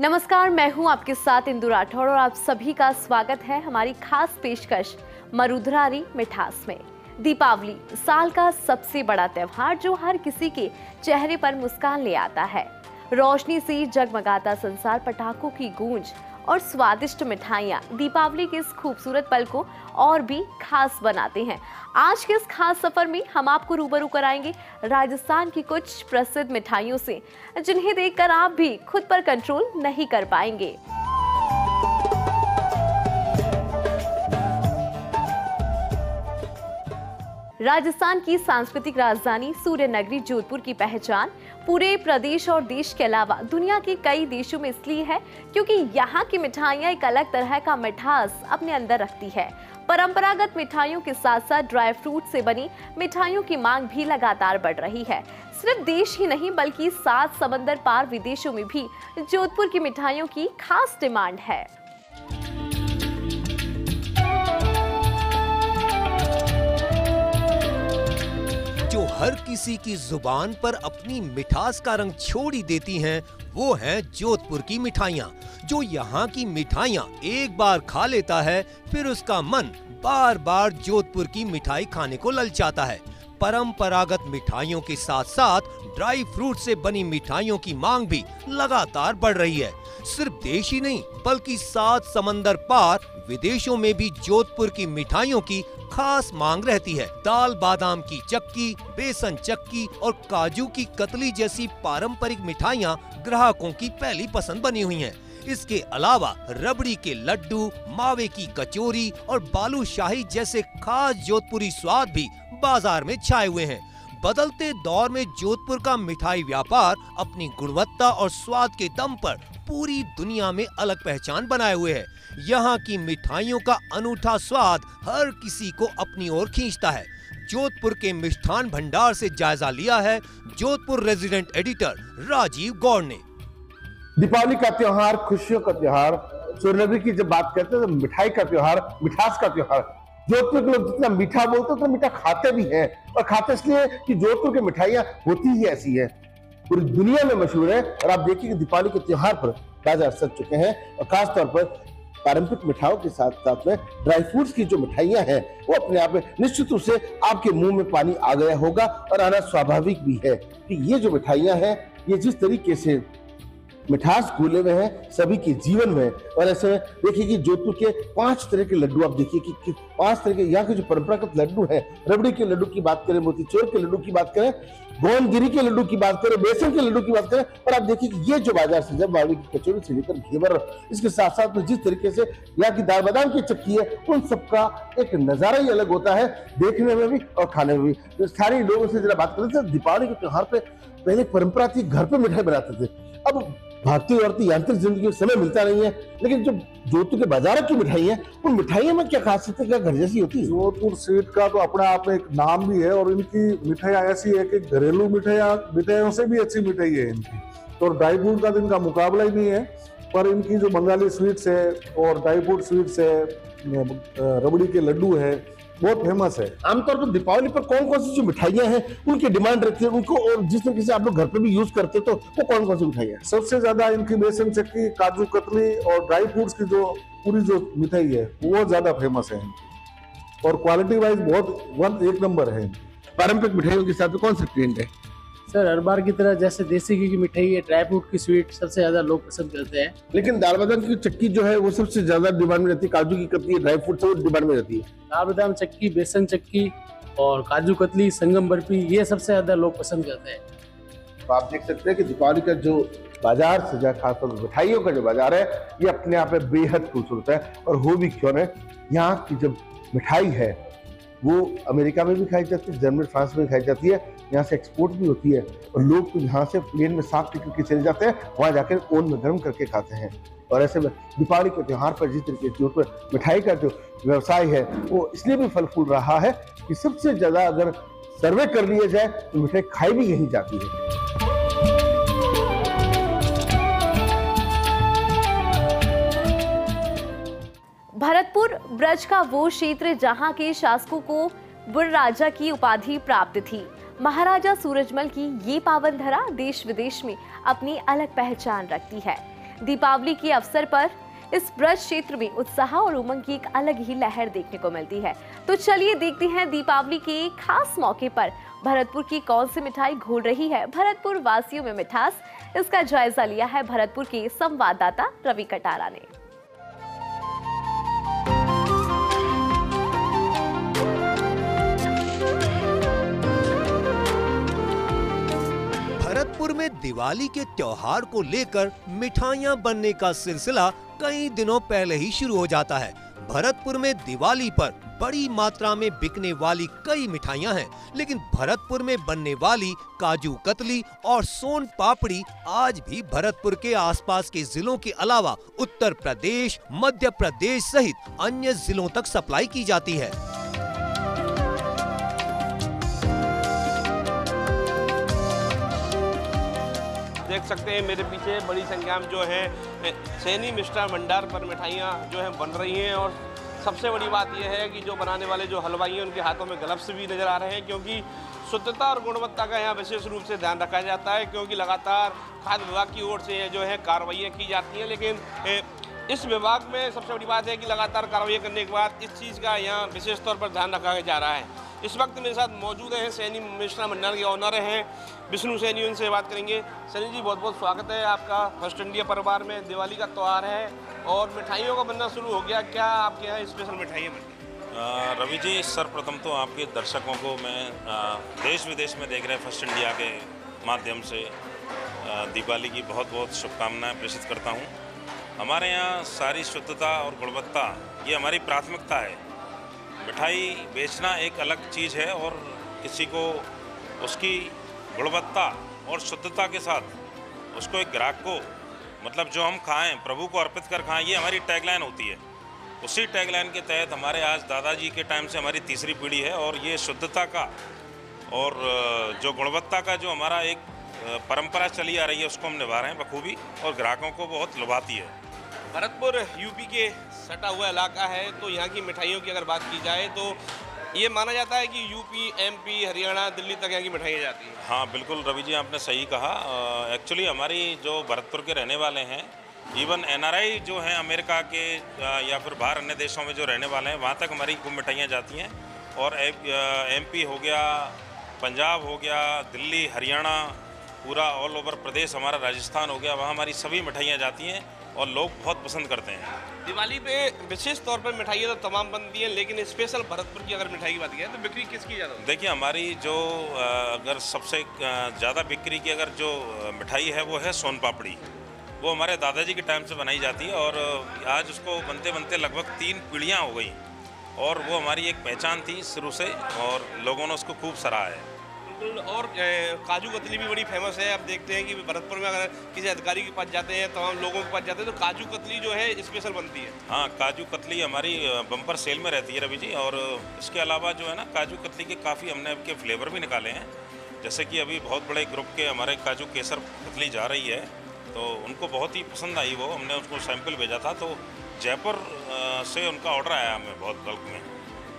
नमस्कार, मैं हूं आपके साथ इंदु राठौड़ और आप सभी का स्वागत है हमारी खास पेशकश मरुधरारी मिठास में। दीपावली साल का सबसे बड़ा त्योहार जो हर किसी के चेहरे पर मुस्कान ले आता है। रोशनी से जगमगाता संसार, पटाखों की गूंज और स्वादिष्ट मिठाइयाँ दीपावली के इस खूबसूरत पल को और भी खास बनाते हैं। आज के इस खास सफर में हम आपको रूबरू कराएंगे राजस्थान की कुछ प्रसिद्ध मिठाइयों से, जिन्हें देखकर आप भी खुद पर कंट्रोल नहीं कर पाएंगे। राजस्थान की सांस्कृतिक राजधानी सूर्य नगरी जोधपुर की पहचान पूरे प्रदेश और देश के अलावा दुनिया के कई देशों में इसलिए है क्योंकि यहाँ की मिठाइयाँ एक अलग तरह का मिठास अपने अंदर रखती है। परंपरागत मिठाइयों के साथ साथ ड्राई फ्रूट से बनी मिठाइयों की मांग भी लगातार बढ़ रही है। सिर्फ देश ही नहीं बल्कि 7 समंदर पार विदेशों में भी जोधपुर की मिठाइयों की खास डिमांड है। जो हर किसी की जुबान पर अपनी मिठास का रंग छोड़ ही देती हैं, वो हैं जोधपुर की मिठाइयाँ। जो यहाँ की मिठाइयाँ एक बार खा लेता है, फिर उसका मन बार बार जोधपुर की मिठाई खाने को ललचाता है। परंपरागत मिठाइयों के साथ साथ ड्राई फ्रूट से बनी मिठाइयों की मांग भी लगातार बढ़ रही है। सिर्फ देश ही नहीं बल्कि 7 समंदर पार विदेशों में भी जोधपुर की मिठाइयों की खास मांग रहती है। दाल बादाम की चक्की, बेसन चक्की और काजू की कतली जैसी पारंपरिक मिठाइयाँ ग्राहकों की पहली पसंद बनी हुई हैं। इसके अलावा रबड़ी के लड्डू, मावे की कचौरी और बालूशाही जैसे खास जोधपुरी स्वाद भी बाजार में छाए हुए हैं। बदलते दौर में जोधपुर का मिठाई व्यापार अपनी गुणवत्ता और स्वाद के दम पर पूरी दुनिया में अलग पहचान बनाए हुए है। यहाँ की मिठाइयों का अनूठा स्वाद हर किसी को अपनी ओर खींचता है। जोधपुर के मिष्ठान भंडार से जायजा लिया है जोधपुर रेजिडेंट एडिटर राजीव गौड़ ने। दीपावली का त्योहार, खुशियों का त्योहार, सूर्यनगरी की जब बात करते हैं तो मिठाई का त्योहार, मिठास का त्योहार। जोधपुर के लोग जितना मीठा बोलते हैं उतना मीठा खाते भी हैं, और खाते इसलिए कि जोधपुर की मिठाइयाँ होती ही ऐसी है, पूरी दुनिया में मशहूर है। और आप देखिए कि दीपावली के त्योहार पर बाजार सज चुके हैं, और खासतौर पर पारंपरिक मिठाइयों के साथ साथ में ड्राई फ्रूट्स की जो मिठाइयाँ हैं वो अपने आप में निश्चित रूप से आपके मुंह में पानी आ गया होगा, और आना स्वाभाविक भी है कि ये जो मिठाइयाँ हैं ये जिस तरीके से मिठास घुले हुए हैं सभी के जीवन में। और ऐसे में देखिए कि जोधपुर के 5 तरह के लड्डू, आप देखिए कि 5 तरह के यहाँ के जो परंपरागत लड्डू हैं, रबड़ी के लड्डू की बात करें, मोतीचूर के लड्डू की बात करें, गोंदगिरी के लड्डू की बात करें, बेसन के लड्डू की बात करें, और आप देखिए कि ये जो बाजार से जब बावड़ी की कचौरी से लेकर घेवर, इसके साथ साथ में जिस तरीके से यहाँ की दाल बादाम की चक्की है, उन सबका एक नजारा ही अलग होता है, देखने में भी और खाने में भी। तो स्थानीय लोगों से जरा बात करते थे, दीपावली के त्योहार पे पहले परंपरा थी घर पे मिठाई बनाते थे। अब भागती औरती यांत्रिक जिंदगी में समय मिलता नहीं है, लेकिन जो जोधपुर के बाजारों की मिठाई है, उन मिठाइयों में क्या खासियत है, क्या घर जैसी होती है? जोधपुर स्वीट का तो अपने आप में एक नाम भी है, और इनकी मिठाइयाँ ऐसी है कि घरेलू मिठाइयों से भी अच्छी मिठाई है इनकी। तो ड्राई फ्रूट का तो इनका मुकाबला ही नहीं है, पर इनकी जो बंगाली स्वीट्स है और ड्राई फ्रूट स्वीट्स है, रबड़ी के लड्डू है, बहुत फेमस है। आमतौर पर दीपावली पर कौन कौन सी जो मिठाइयाँ हैं उनकी डिमांड रहती है उनको, और जिस तरीके से आप लोग घर पे भी यूज करते तो वो कौन कौन सी मिठाइयाँ? सबसे ज्यादा इनकी बेसन चक्की, काजू कतली और ड्राई फ्रूट्स की जो पूरी जो मिठाई है वो ज्यादा फेमस है, और क्वालिटी वाइज बहुत एक नंबर है। पारंपरिक मिठाइयों के साथ कौन सा ट्रेंड है? सर, हर बार की तरह जैसे देसी घी की मिठाई है, ड्राई फ्रूट की स्वीट सबसे ज्यादा लोग पसंद करते हैं। लेकिन दाल बादाम की चक्की जो है वो सबसे ज्यादा डिमांड में रहती है, काजू की कतली, ड्राई फ्रूट सब डिमांड में रहती है। दाल बादाम चक्की, बेसन चक्की और काजू कतली, संगम बर्फी, ये सबसे ज्यादा लोग पसंद करते हैं। तो आप देख सकते हैं कि दीपावली का जो बाजार सजा, खासतौर पर मिठाइयों का जो बाजार है, ये अपने आप में बेहद खूबसूरत है। और हो भी क्यों न, यहाँ की जब मिठाई है वो अमेरिका में भी खाई जाती है, जर्मनी, फ्रांस में भी खाई जाती है, यहाँ से एक्सपोर्ट भी होती है, और लोग तो यहाँ से प्लेन में साफ टिकट के चले जाते हैं, वहाँ जाकर ओवन में गर्म करके खाते हैं। और ऐसे में दीपावली के त्योहार पर जिस तरीके से पर मिठाई का जो व्यवसाय है वो इसलिए भी फल फूल रहा है कि सबसे ज्यादा अगर सर्वे कर लिया जाए तो मिठाई खाई भी यही जाती है। भरतपुर ब्रज का वो क्षेत्र जहां के शासकों को बुर राजा की उपाधि प्राप्त थी। महाराजा सूरजमल की ये पावन धरा देश विदेश में अपनी अलग पहचान रखती है। दीपावली के अवसर पर इस ब्रज क्षेत्र में उत्साह और उमंग की एक अलग ही लहर देखने को मिलती है। तो चलिए देखते हैं दीपावली के खास मौके पर भरतपुर की कौन सी मिठाई घोल रही है भरतपुर वासियों में मिठास। इसका जायजा लिया है भरतपुर के संवाददाता रवि कटारा ने। भरतपुर में दिवाली के त्योहार को लेकर मिठाइयां बनने का सिलसिला कई दिनों पहले ही शुरू हो जाता है। भरतपुर में दिवाली पर बड़ी मात्रा में बिकने वाली कई मिठाइयां हैं, लेकिन भरतपुर में बनने वाली काजू कतली और सोन पापड़ी आज भी भरतपुर के आसपास के जिलों के अलावा उत्तर प्रदेश, मध्य प्रदेश सहित अन्य जिलों तक सप्लाई की जाती है। देख सकते हैं मेरे पीछे बड़ी संख्या में जो है सैनी मिष्ठान भंडार पर मिठाइयाँ जो है बन रही हैं। और सबसे बड़ी बात यह है कि जो बनाने वाले जो हलवाई हैं उनके हाथों में ग्लव्स भी नज़र आ रहे हैं, क्योंकि शुद्धता और गुणवत्ता का यहाँ विशेष रूप से ध्यान रखा जाता है, क्योंकि लगातार खाद्य विभाग की ओर से जो है कार्रवाइयाँ की जाती हैं। लेकिन इस विभाग में सबसे बड़ी बात है कि लगातार कार्रवाई करने के बाद इस चीज़ का यहाँ विशेष तौर पर ध्यान रखा जा रहा है। इस वक्त मेरे साथ मौजूद हैं सैनी मिष्ठान भंडार के ऑनर हैं विष्णु सैनी, उनसे बात करेंगे। सैनी जी, बहुत बहुत स्वागत है आपका फर्स्ट इंडिया परिवार में। दिवाली का त्यौहार है और मिठाइयों का बनना शुरू हो गया, क्या आपके यहाँ स्पेशल मिठाइयाँ बनती? रवि जी, सर्वप्रथम तो आपके दर्शकों को मैं देश विदेश में देख रहे फर्स्ट इंडिया के माध्यम से दिवाली की बहुत बहुत शुभकामनाएं प्रेषित करता हूं। हमारे यहाँ सारी शुद्धता और गुणवत्ता ये हमारी प्राथमिकता है। मिठाई बेचना एक अलग चीज़ है और किसी को उसकी गुणवत्ता और शुद्धता के साथ उसको एक ग्राहक को मतलब जो हम खाएं प्रभु को अर्पित कर खाएं, ये हमारी टैगलाइन होती है। उसी टैगलाइन के तहत हमारे आज दादाजी के टाइम से हमारी तीसरी पीढ़ी है और ये शुद्धता का और जो गुणवत्ता का जो हमारा एक परंपरा चली आ रही है उसको हम निभा रहे हैं बखूबी और ग्राहकों को बहुत लुभाती है। भरतपुर यूपी के सटा हुआ इलाका है, तो यहाँ की मिठाइयों की अगर बात की जाए तो ये माना जाता है कि यूपी, एमपी, हरियाणा, दिल्ली तक यहाँ की मिठाइयाँ जाती हैं। हाँ बिल्कुल रवि जी, आपने सही कहा। एक्चुअली हमारी जो भरतपुर के रहने वाले हैं, इवन एनआरआई जो हैं अमेरिका के या फिर बाहर अन्य देशों में जो रहने वाले हैं, वहाँ तक हमारी खूब मिठाइयाँ जाती हैं। और एमपी हो गया, पंजाब हो गया, दिल्ली, हरियाणा, पूरा ऑल ओवर प्रदेश हमारा, राजस्थान हो गया, वहाँ हमारी सभी मिठाइयाँ जाती हैं और लोग बहुत पसंद करते हैं। दिवाली पे विशेष तौर पर मिठाइयाँ तो तमाम बनती हैं, लेकिन स्पेशल भरतपुर की अगर मिठाई की बात की जाए तो बिक्री किसकी ज़्यादा होती है? देखिए, हमारी जो अगर सबसे ज़्यादा बिक्री की अगर जो मिठाई है वो है सोन पापड़ी। वो हमारे दादाजी के टाइम से बनाई जाती है और आज उसको बनते बनते लगभग 3 पीढ़ियाँ हो गई और वो हमारी एक पहचान थी शुरू से और लोगों ने उसको खूब सराहा है। और काजू कतली भी बड़ी फेमस है। आप देखते हैं कि भरतपुर में अगर किसी अधिकारी के पास जाते हैं, तमाम लोगों के पास जाते हैं, तो काजू कतली जो है स्पेशल बनती है। हाँ, काजू कतली हमारी बम्पर सेल में रहती है रवि जी। और इसके अलावा जो है ना, काजू कतली के काफ़ी हमने के फ्लेवर भी निकाले हैं। जैसे कि अभी बहुत बड़े ग्रुप के हमारे काजू केसर कतली जा रही है, तो उनको बहुत ही पसंद आई। वो हमने उसको सैंपल भेजा था, तो जयपुर से उनका ऑर्डर आया हमें बहुत बल्क में।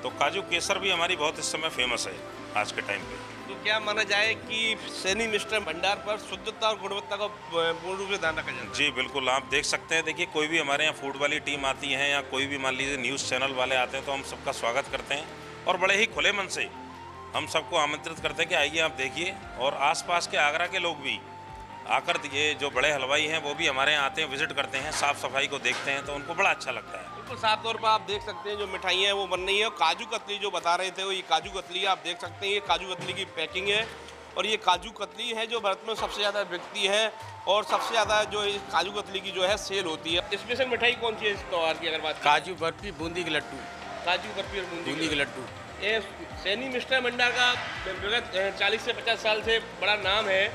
तो काजू केसर भी हमारी बहुत इस समय फेमस है आज के टाइम पे। तो क्या माना जाए कि सैनी मिष्ठान भंडार पर शुद्धता और गुणवत्ता का पूर्ण रूप से ध्यान रखा जाता है? जी बिल्कुल, आप देख सकते हैं। देखिए, कोई भी हमारे यहाँ फूड वाली टीम आती है या कोई भी मान लीजिए न्यूज़ चैनल वाले आते हैं, तो हम सबका स्वागत करते हैं और बड़े ही खुले मन से हम सबको आमंत्रित करते हैं कि आइए आप देखिए। और आसपास के आगरा के लोग भी आकर, ये जो बड़े हलवाई हैं वो भी हमारे यहाँ आते हैं, विजिट करते हैं, साफ़ सफाई को देखते हैं, तो उनको बड़ा अच्छा लगता है। बिल्कुल साफ तौर पर आप देख सकते हैं जो मिठाइयाँ हैं वो बन रही है। काजू कतली जो बता रहे थे, वो ये काजू कतली आप देख सकते हैं। ये काजू कतली की पैकिंग है और ये काजू कतली है जो भारत में सबसे ज़्यादा बिकती है और सबसे ज़्यादा जो इस काजू कतली की जो है सेल होती है। स्पेशल मिठाई कौन सी है इस त्यौहार की अगर बात? काजू बर्फी, बूंदी के लड्डू। काजू बर्फी और बूंदी के लड्डू। ये सैनी मिष्ठान भंडार का विगत 40 से 50 साल से बड़ा नाम है,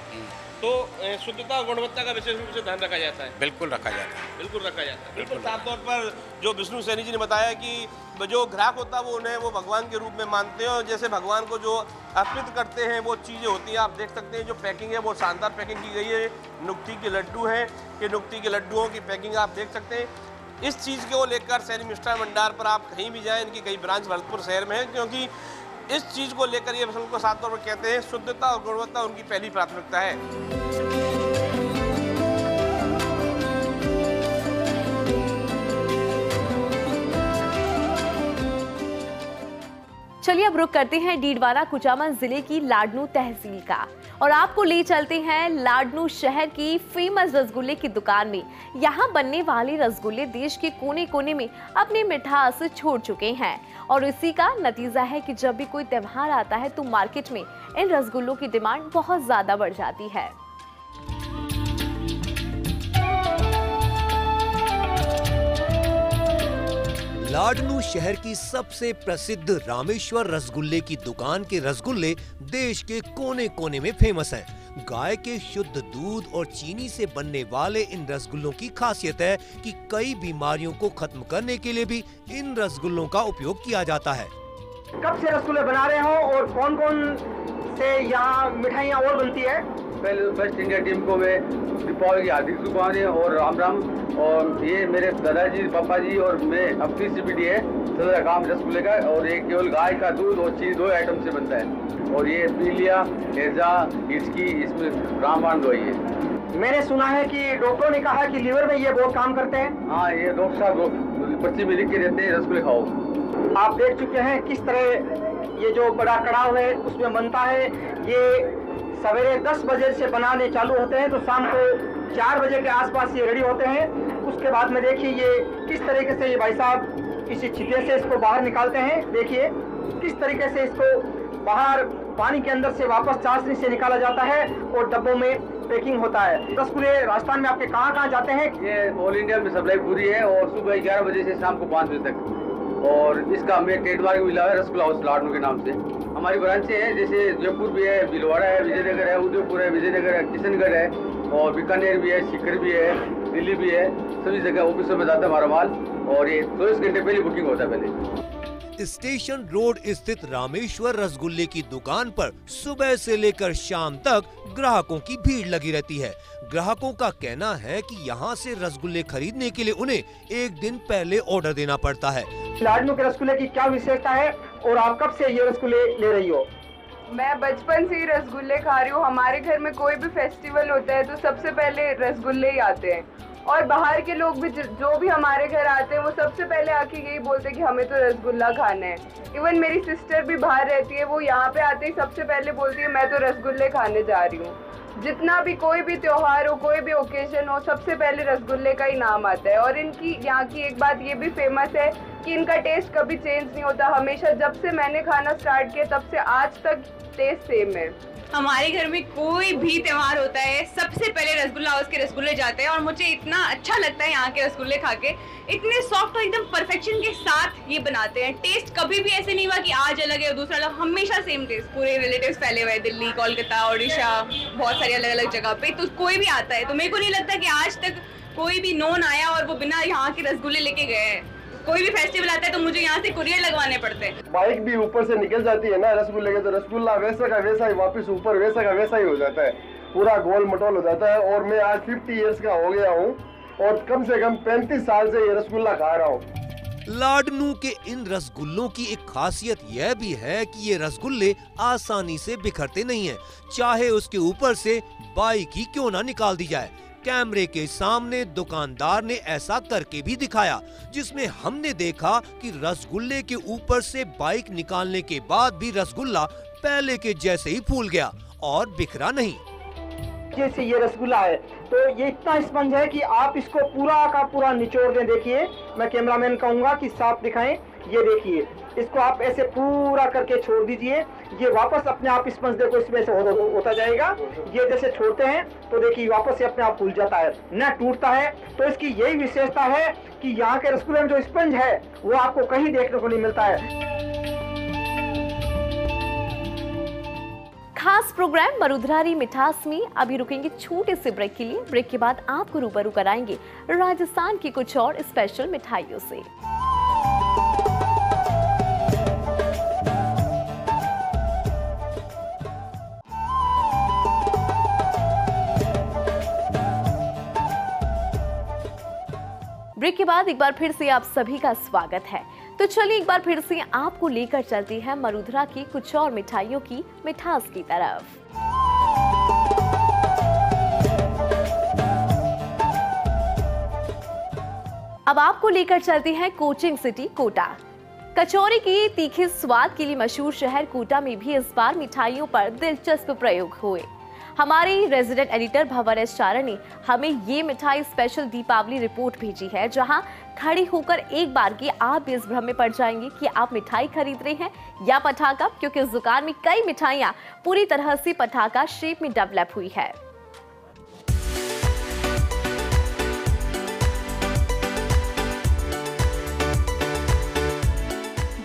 तो शुद्धता और गुणवत्ता का विशेष रूप से ध्यान रखा जाता है। बिल्कुल रखा जाता है। बिल्कुल रखा जाता है। बिल्कुल साफ तौर पर जो विष्णु सैनी जी ने बताया कि जो ग्राहक होता है वो उन्हें वो भगवान के रूप में मानते हैं और जैसे भगवान को जो अर्पित करते हैं वो चीज़ें होती हैं। आप देख सकते हैं जो पैकिंग है वो शानदार पैकिंग की गई है। नुक्ती के लड्डू हैं, ये नुक्ती के लड्डुओं की पैकिंग आप देख सकते हैं। इस चीज़ को लेकर सैनी मिष्ठान भंडार पर आप कहीं भी जाएँ, इनकी कई ब्रांच भरतपुर शहर में है, क्योंकि इस चीज़ को लेकर ये उनको साफ तौर पर कहते हैं शुद्धता और गुणवत्ता उनकी पहली प्राथमिकता है। चलिए अब रुक करते हैं डीडवाना कुचामन जिले की लाडनू तहसील का और आपको ले चलते हैं लाडनू शहर की फेमस रसगुल्ले की दुकान में। यहाँ बनने वाले रसगुल्ले देश के कोने कोने में अपनी मिठास छोड़ चुके हैं और इसी का नतीजा है कि जब भी कोई त्योहार आता है तो मार्केट में इन रसगुल्लों की डिमांड बहुत ज्यादा बढ़ जाती है। लाडनू शहर की सबसे प्रसिद्ध रामेश्वर रसगुल्ले की दुकान के रसगुल्ले देश के कोने कोने में फेमस हैं। गाय के शुद्ध दूध और चीनी से बनने वाले इन रसगुल्लों की खासियत है कि कई बीमारियों को खत्म करने के लिए भी इन रसगुल्लों का उपयोग किया जाता है। कब से रसगुल्ले बना रहे हो और कौन कौन से यहाँ मिठाइयाँ और बनती है? पहले तो बेस्ट इंडिया टीम को मैं दीपावली की हार्दिक शुभकामनाएं और राम राम। और ये मेरे दादाजी पापा जी और मैं अपनी सीपीडी है सारा काम रसगुल्ले का, और ये केवल गाय का दूध और चीज 2 आइटम से बनता है। और ये पीलिया हेजा इसकी इसमें रामबाण दवाई है। मैंने सुना है कि डॉक्टरों ने कहा कि लीवर में ये बहुत काम करते हैं। हाँ, ये डॉक्टर साहब पर्ची में लिख के देते हैं रसगुल्ले खाओ। आप देख चुके हैं किस तरह ये जो बड़ा कड़ाव है उसमें बनता है। ये सवेरे 10 बजे से बनाने चालू होते हैं तो शाम को 4 बजे के आसपास ये रेडी होते हैं। उसके बाद में देखिए ये किस तरीके से ये भाई साहब इसी छिपे से इसको बाहर निकालते हैं। देखिए किस तरीके से इसको बाहर पानी के अंदर से वापस चाशनी से निकाला जाता है और डब्बों में पैकिंग होता है। रसगुल्ले राजस्थान में आपके कहाँ जाते हैं? ये ऑल इंडिया में सप्लाई पूरी है और सुबह 11 बजे से शाम को 5 बजे तक। और इसका हमें ट्रेडमार्क मिला है रसगुल्ला हाउस लाडनू के नाम से। हमारी ब्रांचें हैं जैसे जयपुर भी है, भीलवाड़ा है, विजयनगर है, उदयपुर है, विजयनगर है, किशनगढ़ है और बीकानेर भी है, सीकर भी है, दिल्ली भी है। सभी जगह ऑफिसों में जाता है हमारा माल और ये 24 घंटे पहले बुकिंग होता है। पहले स्टेशन रोड स्थित रामेश्वर रसगुल्ले की दुकान पर सुबह से लेकर शाम तक ग्राहकों की भीड़ लगी रहती है। ग्राहकों का कहना है कि यहाँ से रसगुल्ले खरीदने के लिए उन्हें एक दिन पहले ऑर्डर देना पड़ता है। लाडनू के रसगुल्ले की क्या विशेषता है और आप कब से ये रसगुल्ले ले रही हो? मैं बचपन से ही रसगुल्ले खा रही हूँ। हमारे घर में कोई भी फेस्टिवल होता है तो सबसे पहले रसगुल्ले ही आते हैं और बाहर के लोग भी जो भी हमारे घर आते हैं वो सबसे पहले आके यही बोलते हैं कि हमें तो रसगुल्ला खाना है। इवन मेरी सिस्टर भी बाहर रहती है, वो यहाँ पे आते ही सबसे पहले बोलती है मैं तो रसगुल्ले खाने जा रही हूँ। जितना भी कोई भी त्योहार हो, कोई भी ओकेजन हो, सबसे पहले रसगुल्ले का ही नाम आता है। और इनकी यहाँ की एक बात ये भी फेमस है कि इनका टेस्ट कभी चेंज नहीं होता। हमेशा जब से मैंने खाना स्टार्ट किया तब से आज तक टेस्ट सेम है। हमारे घर में कोई भी त्योहार होता है सबसे पहले रसगुल्ला हाउस के रसगुल्ले जाते हैं और मुझे इतना अच्छा लगता है यहाँ के रसगुल्ले खा के। इतने सॉफ्ट और एकदम परफेक्शन के साथ ये बनाते हैं। टेस्ट कभी भी ऐसे नहीं हुआ कि आज अलग है और दूसरा अलग, हमेशा सेम टेस्ट। पूरे रिलेटिव्स फैले हुए हैं दिल्ली, कोलकाता, ओडिशा, बहुत सारी अलग अलग जगह पे, तो कोई भी आता है तो मेरे को नहीं लगता कि आज तक कोई भी नॉन आया और वो बिना यहाँ के रसगुल्ले लेके गए हैं। कोई भी फेस्टिवल आता है तो मुझे यहाँ से कुरियर लगवाने पड़ते हैं। बाइक भी ऊपर से निकल जाती है ना रसगुल्ले के, तो रसगुल्ला वैसा का वैसा ही वापस ऊपर वैसा का वैसा ही हो जाता है, पूरा गोल मटोल हो जाता है। और मैं आज 50 इयर्स का हो गया हूँ और कम से कम 35 साल से ये रसगुल्ला खा रहा हूँ। लाडनू के इन रसगुल्लों की एक खासियत यह भी है कि ये रसगुल्ले आसानी से बिखरते नहीं हैं, चाहे उसके ऊपर से बाइक ही क्यों ना निकाल दी जाए। कैमरे के सामने दुकानदार ने ऐसा करके भी दिखाया, जिसमें हमने देखा कि रसगुल्ले के ऊपर से बाइक निकालने के बाद भी रसगुल्ला पहले के जैसे ही फूल गया और बिखरा नहीं। जैसे ये रसगुल्ला है तो ये इतना स्पंज है कि आप इसको पूरा का पूरा निचोड़ दें। देखिए, मैं कैमरामैन कहूंगा कि साफ दिखाएं। ये देखिए, इसको आप ऐसे पूरा करके छोड़ दीजिए, ये वापस अपने आप स्पंज देखो इसमें से होता जाएगा। ये जैसे छोड़ते हैं तो देखिए वापस से अपने आप खुल जाता है, न टूटता है। तो इसकी यही विशेषता है कि यहाँ के रसगुल्ले में जो स्पंज है वो आपको कहीं देखने को नहीं मिलता है। खास प्रोग्राम मरुधरारी मिठास में अभी रुकेंगे छोटे से ब्रेक के लिए। ब्रेक के बाद आपको रूबरू कराएंगे राजस्थान की कुछ और स्पेशल मिठाइयों से। ब्रेक के बाद एक बार फिर से आप सभी का स्वागत है। तो चलिए एक बार फिर से आपको लेकर चलती है मरुधरा की कुछ और मिठाइयों की मिठास की तरफ। अब आपको लेकर चलती है कोचिंग सिटी कोटा। कचौरी की तीखे स्वाद के लिए मशहूर शहर कोटा में भी इस बार मिठाइयों पर दिलचस्प प्रयोग हुए। हमारे रेजिडेंट एडिटर भंवर एस चारण ने हमें ये मिठाई स्पेशल दीपावली रिपोर्ट भेजी है, जहां खड़ी होकर एक बार की आप भी इस भ्रम में पड़ जाएंगे कि आप मिठाई खरीद रहे हैं या पटाखा, क्योंकि इस दुकान में कई मिठाइयां पूरी तरह से पटाखा शेप में डेवलप हुई है।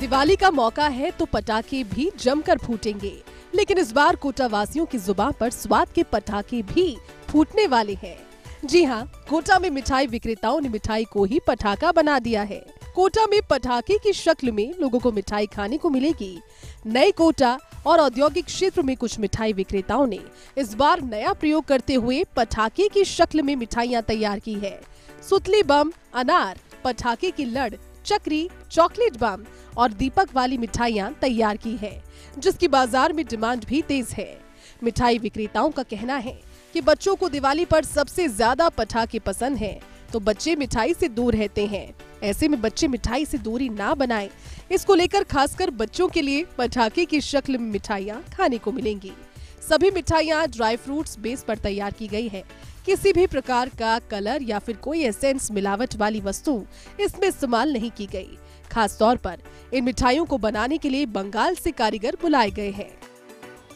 दिवाली का मौका है तो पटाखे भी जमकर फूटेंगे, लेकिन इस बार कोटा वासियों की जुबान पर स्वाद के पटाखे भी फूटने वाले हैं। जी हाँ, कोटा में मिठाई विक्रेताओं ने मिठाई को ही पटाखा बना दिया है। कोटा में पटाखे की शक्ल में लोगों को मिठाई खाने को मिलेगी। नए कोटा और औद्योगिक क्षेत्र में कुछ मिठाई विक्रेताओं ने इस बार नया प्रयोग करते हुए पटाखे की शक्ल में मिठाइयाँ तैयार की है। सुतली बम, अनार, पटाखे की लड़, चक्री, चॉकलेट बम और दीपक वाली मिठाइयाँ तैयार की है, जिसकी बाजार में डिमांड भी तेज है। मिठाई विक्रेताओं का कहना है कि बच्चों को दिवाली पर सबसे ज्यादा पटाखे पसंद हैं, तो बच्चे मिठाई से दूर रहते हैं। ऐसे में बच्चे मिठाई से दूरी ना बनाएं। इसको लेकर खासकर बच्चों के लिए पटाखे की शक्ल में मिठाइयाँ खाने को मिलेंगी। सभी मिठाइयाँ ड्राई फ्रूट्स बेस पर तैयार की गई है। किसी भी प्रकार का कलर या फिर कोई एसेंस मिलावट वाली वस्तु इसमें इस्तेमाल नहीं की गई। खास तौर पर इन मिठाइयों को बनाने के लिए बंगाल से कारीगर बुलाए गए हैं।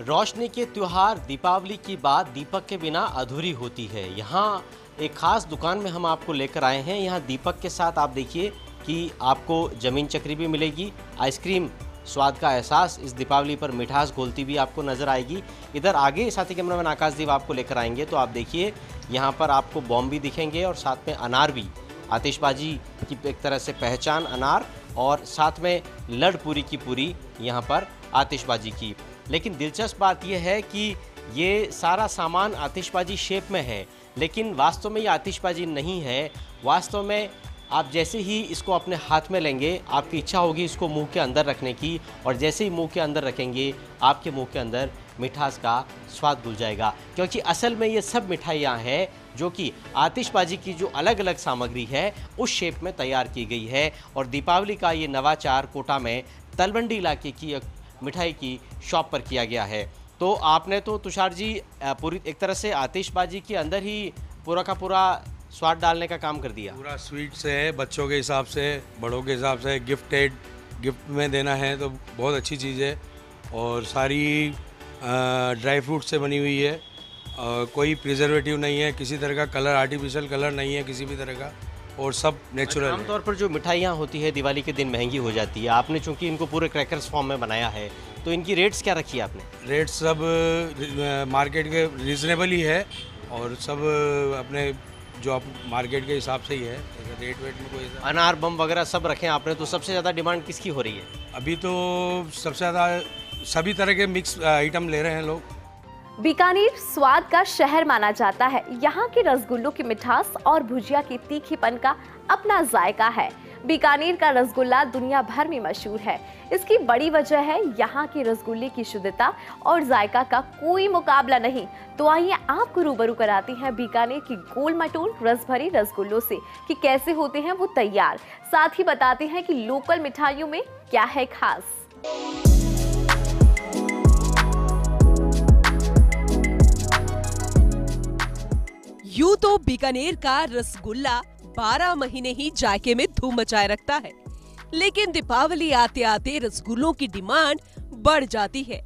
रोशनी के त्योहार दीपावली की बात दीपक के बिना अधूरी होती है। यहाँ एक खास दुकान में हम आपको लेकर आए हैं। यहाँ दीपक के साथ आप देखिए कि आपको जमीन चक्री भी मिलेगी, आइसक्रीम स्वाद का एहसास इस दीपावली पर मिठास घोलती भी आपको नजर आएगी। इधर आगे साथी कैमरामैन आकाशदीप आपको लेकर आएंगे तो आप देखिए यहाँ पर आपको बॉम्ब भी दिखेंगे और साथ में अनार भी, आतिशबाजी की एक तरह से पहचान अनार, और साथ में लड़ पूरी की पूरी यहाँ पर आतिशबाजी की। लेकिन दिलचस्प बात यह है कि ये सारा सामान आतिशबाजी शेप में है, लेकिन वास्तव में ये आतिशबाजी नहीं है। वास्तव में आप जैसे ही इसको अपने हाथ में लेंगे, आपकी इच्छा होगी इसको मुंह के अंदर रखने की, और जैसे ही मुंह के अंदर रखेंगे आपके मुंह के अंदर मिठास का स्वाद घुल जाएगा। क्योंकि असल में ये सब मिठाइयाँ हैं जो कि आतिशबाजी की जो अलग अलग सामग्री है उस शेप में तैयार की गई है। और दीपावली का ये नवाचार कोटा में तलवंडी इलाके की एक मिठाई की शॉप पर किया गया है। तो आपने तो तुषार जी पूरी एक तरह से आतिशबाजी के अंदर ही पूरा का पूरा स्वाद डालने का काम कर दिया। पूरा स्वीट से है, बच्चों के हिसाब से, बड़ों के हिसाब से, गिफ्ट में देना है तो बहुत अच्छी चीज़ है। और सारी ड्राई फ्रूट से बनी हुई है, कोई प्रिजर्वेटिव नहीं है, किसी तरह का कलर, आर्टिफिशियल कलर नहीं है किसी भी तरह का, और सब नेचुरल है। आमतौर पर जो मिठाइयाँ होती है दिवाली के दिन महंगी हो जाती है, आपने चूंकि इनको पूरे क्रैकर्स फॉर्म में बनाया है तो इनकी रेट्स क्या रखी है आपने? रेट सब मार्केट के रीजनेबल ही है, और सब अपने जो आप मार्केट के हिसाब से ही है, रेट वेट में कोई अनार बम वगैरह सब रखे हैं आपने। तो सबसे ज़्यादा डिमांड किसकी हो रही है? अभी तो सबसे ज़्यादा सभी तरह के मिक्स आइटम ले रहे हैं लोग। बीकानेर स्वाद का शहर माना जाता है। यहाँ के रसगुल्लों की मिठास और भुजिया के तीखेपन का अपना जायका है। बीकानेर का रसगुल्ला दुनिया भर में मशहूर है। इसकी बड़ी वजह है यहाँ के रसगुल्ले की शुद्धता और जायका का कोई मुकाबला नहीं। तो आइए आपको रूबरू कराते हैं बीकानेर की गोल मटोल रस भरे रसगुल्लों से कि कैसे होते हैं वो तैयार। साथ ही बताते हैं कि लोकल मिठाइयों में क्या है खास। यूं तो बीकानेर का रसगुल्ला 12 महीने ही जायके में धूम मचाए रखता है, लेकिन दीपावली आते आते रसगुल्लों की डिमांड बढ़ जाती है।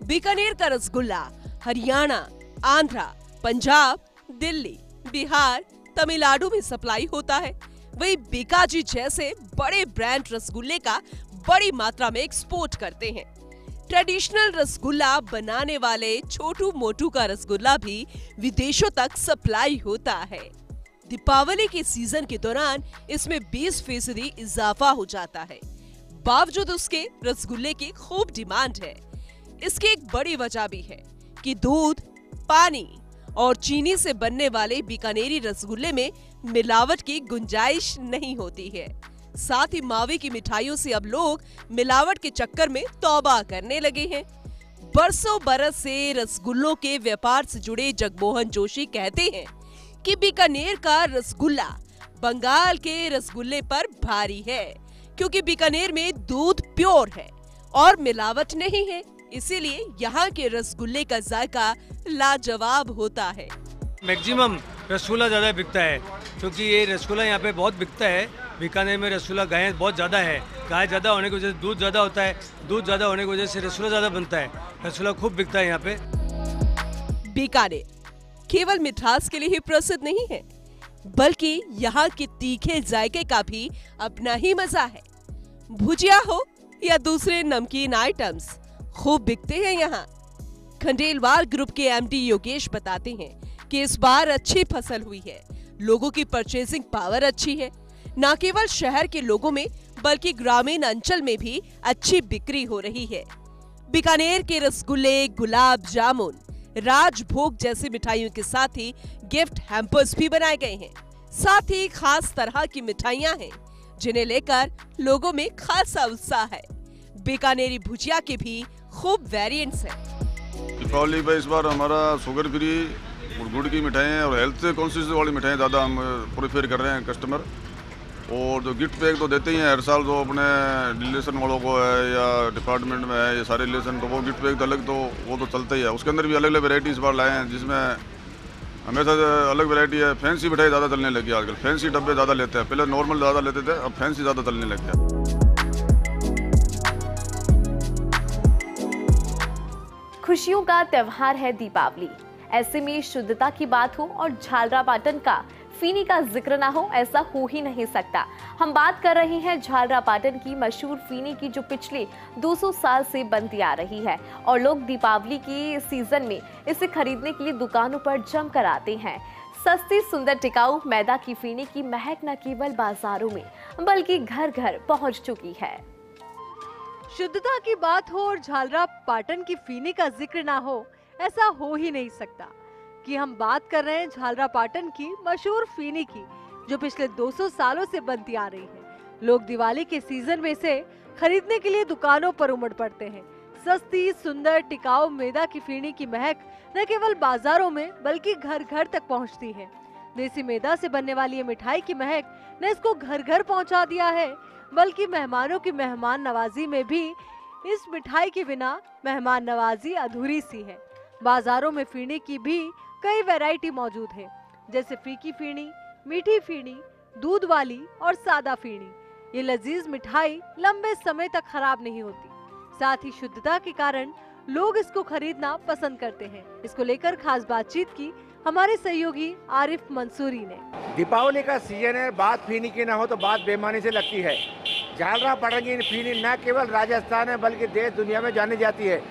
बीकानेर का रसगुल्ला हरियाणा, आंध्रा, पंजाब, दिल्ली, बिहार, तमिलनाडु में सप्लाई होता है। वही बीकाजी जैसे बड़े ब्रांड रसगुल्ले का बड़ी मात्रा में एक्सपोर्ट करते हैं। ट्रेडिशनल रसगुल्ला बनाने वाले छोटू मोटू का रसगुल्ला भी विदेशों तक सप्लाई होता है। दीपावली के सीजन के दौरान इसमें 20% इजाफा हो जाता है। बावजूद उसके रसगुल्ले की खूब डिमांड है। इसकी एक बड़ी वजह भी है कि दूध, पानी और चीनी से बनने वाले बीकानेरी रसगुल्ले में मिलावट की गुंजाइश नहीं होती है। साथ ही मावे की मिठाइयों से अब लोग मिलावट के चक्कर में तौबा करने लगे हैं। बरसों बरस से रसगुल्लों के व्यापार से जुड़े जगमोहन जोशी कहते हैं कि बीकानेर का रसगुल्ला बंगाल के रसगुल्ले पर भारी है, क्योंकि बीकानेर में दूध प्योर है और मिलावट नहीं है, इसीलिए यहाँ के रसगुल्ले का जायका लाजवाब होता है। मैक्सिमम रसगुल्ला ज़्यादा बिकता है क्योंकि ये रसगुल्ला यहाँ पे बहुत बिकता है। बीकानेर में रसगुल्ला गाय बहुत ज़्यादा है, गाय ज़्यादा होने की वजह से दूध ज़्यादा होता है, दूध ज़्यादा होने की वजह से रसगुल्ला ज़्यादा बनता है, रसगुल्ला खूब बिकता है यहाँ पे। बीकानेर केवल मिठास के लिए ही प्रसिद्ध नहीं है, बल्कि यहाँ के तीखे जायके का भी अपना ही मजा है। भुजिया हो या दूसरे नमकीन आइटम्स खूब बिकते हैं यहाँ। खंडेलवाल ग्रुप के एमडी योगेश बताते हैं कि इस बार अच्छी फसल हुई है, लोगों की परचेजिंग पावर अच्छी है। न केवल शहर के लोगों में बल्कि ग्रामीण अंचल में भी अच्छी बिक्री हो रही है। बीकानेर के रसगुल्ले, गुलाब जामुन, राजभोग जैसी मिठाइयों के साथ ही गिफ्ट हैम्पर्स भी बनाए गए हैं। साथ ही खास तरह की मिठाइयां हैं जिन्हें लेकर लोगों में खासा उत्साह है। बीकानेरी भुजिया के भी खूब वेरिएंट्स हैं। दीपावली पे इस बार हमारा शुगर फ्री गुड़ की मिठाइयाँ और हेल्थ कॉन्शियस वाली मिठाइयाँ ज़्यादा हम प्रेफर कर रहे हैं कस्टमर। और जो गिफ्ट पैक तो देते ही हैं हर साल, जो अपने रिलेशन वालों को है या डिपार्टमेंट में है, ये सारे रिलेशन, तो वो गिफ्ट पैक तो अलग, तो वो तो चलता ही है। उसके अंदर भी अलग अलग वैरायटी इस बार लाए हैं, जिसमें हमेशा अलग वैरायटी है। फैंसी मिठाई ज़्यादा चलने लगी आजकल, फैंसी डब्बे ज़्यादा लेते हैं, पहले नॉर्मल ज़्यादा लेते थे, अब फैंसी ज़्यादा चलने लग गया। खुशियों का त्योहार है दीपावली, ऐसे में शुद्धता की बात हो और झालरापाटन का फीनी का जिक्र ना हो, ऐसा हो ही नहीं सकता। हम बात कर रहे हैं झालरापाटन की मशहूर फीनी की, जो पिछले 200 साल से बनती आ रही है और लोग दीपावली की सीजन में इसे खरीदने के लिए दुकानों पर जमकर आते हैं। सस्ती, सुंदर, टिकाऊ मैदा की फीनी की महक न केवल बाजारों में बल्कि घर घर पहुंच चुकी है। शुद्धता की बात हो और झालरापाटन की फीनी का जिक्र ना हो, ऐसा हो ही नहीं सकता। कि हम बात कर रहे हैं झालरापाटन की मशहूर फीनी की, जो पिछले 200 सालों से बनती आ रही है। लोग दिवाली के सीजन में इसे खरीदने के लिए दुकानों पर उमड़ पड़ते हैं। सस्ती, सुंदर, टिकाऊ मैदा की फीनी की महक न केवल बाजारों में बल्कि घर घर तक पहुंचती है। देसी मैदा से बनने वाली ये मिठाई की महक ने इसको घर घर पहुंचा दिया है, बल्कि मेहमानों की मेहमान नवाजी में भी इस मिठाई के बिना मेहमान नवाजी अधूरी सी है। बाजारों में फीनी की भी कई वैरायटी मौजूद है, जैसे फीकी फीनी, मीठी फीनी, दूध वाली और सादा फीनी। ये लजीज मिठाई लंबे समय तक खराब नहीं होती, साथ ही शुद्धता के कारण लोग इसको खरीदना पसंद करते हैं। इसको लेकर खास बातचीत की हमारे सहयोगी आरिफ मंसूरी ने। दीपावली का सीजन है, बात फीनी की ना हो तो बात बेईमानी से लगती है। झालरापाटन की फीनी न केवल राजस्थान है बल्कि देश दुनिया में जानी जाती है।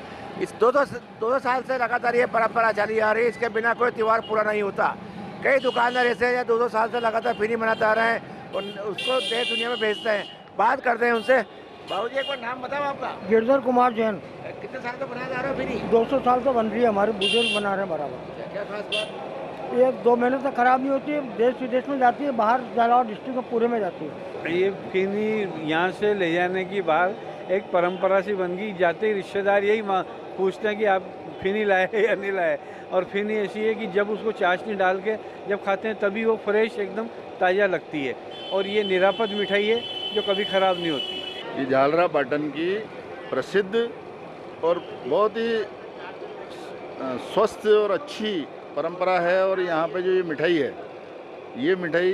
इस 200 साल से लगातार ये परंपरा चली आ रही है, इसके बिना कोई त्यौहार पूरा नहीं होता। कई दुकानदार ऐसे हैं 200 साल से लगातार फीनी बनाते आ रहे हैं और उसको देश दुनिया में भेजते हैं। बात करते हैं उनसे। बाबूजी, एक बार नाम बताओ आपका। गिरधर कुमार जैन। कितने साल से बनाया जा रहा है फीनी? 200 साल से बन रही है, हमारे बुजुर्ग बना रहे हैं बराबर। क्या खास बात? ये 2 महीने तक खराब नहीं होती है, देश विदेश में जाती है, बाहर झालावाड़ डिस्ट्रिक्ट में पूरे में जाती है। ये फीनी यहाँ से ले जाने की बात एक परंपरा सी बन गई। जाते रिश्तेदार यही पूछते हैं कि आप फीनी लाए या नहीं लाए। और फीनी ऐसी है कि जब उसको चाशनी डाल के जब खाते हैं तभी वो फ्रेश एकदम ताज़ा लगती है और ये निरापद मिठाई है जो कभी ख़राब नहीं होती। ये झालरापाटन की प्रसिद्ध और बहुत ही स्वस्थ और अच्छी परंपरा है। और यहाँ पे जो ये मिठाई है, ये मिठाई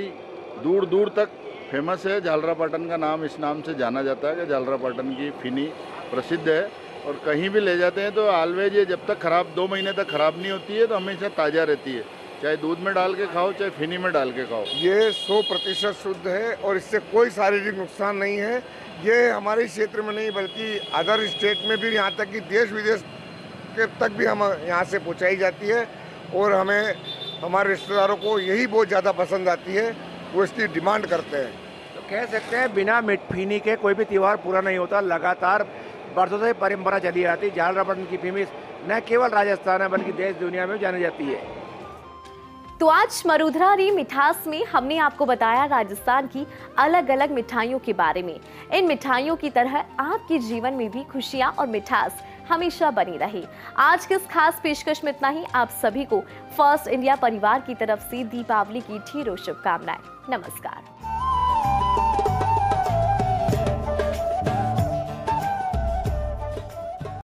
दूर दूर तक फेमस है। झालरापाटन का नाम इस नाम से जाना जाता है कि झालरापाटन की फीनी प्रसिद्ध है और कहीं भी ले जाते हैं तो ऑलवेज ये जब तक खराब 2 महीने तक खराब नहीं होती है तो हमेशा ताज़ा रहती है, चाहे दूध में डाल के खाओ चाहे फीनी में डाल के खाओ। ये 100% शुद्ध है और इससे कोई शारीरिक नुकसान नहीं है। ये हमारे क्षेत्र में नहीं बल्कि अदर स्टेट में भी, यहाँ तक कि देश विदेश के तक भी हम यहाँ से पहुँचाई जाती है और हमें हमारे रिश्तेदारों को यही बहुत ज़्यादा पसंद आती है, वो इसकी डिमांड करते हैं। तो कह सकते हैं बिना फीनी के कोई भी त्यौहार पूरा नहीं होता। लगातार बरसों से परंपरा चली आती है। झालरापाटन की फीनी न केवल राजस्थान है बल्कि देश दुनिया में जानी जाती है। तो आज मरुधरारी मिठास में हमने आपको बताया राजस्थान की अलग अलग मिठाइयों के बारे में। इन मिठाइयों की तरह आपके जीवन में भी खुशियां और मिठास हमेशा बनी रहे। आज के इस खास पेशकश में इतना ही। आप सभी को फर्स्ट इंडिया परिवार की तरफ से दीपावली की ढेरों शुभकामनाएं। नमस्कार।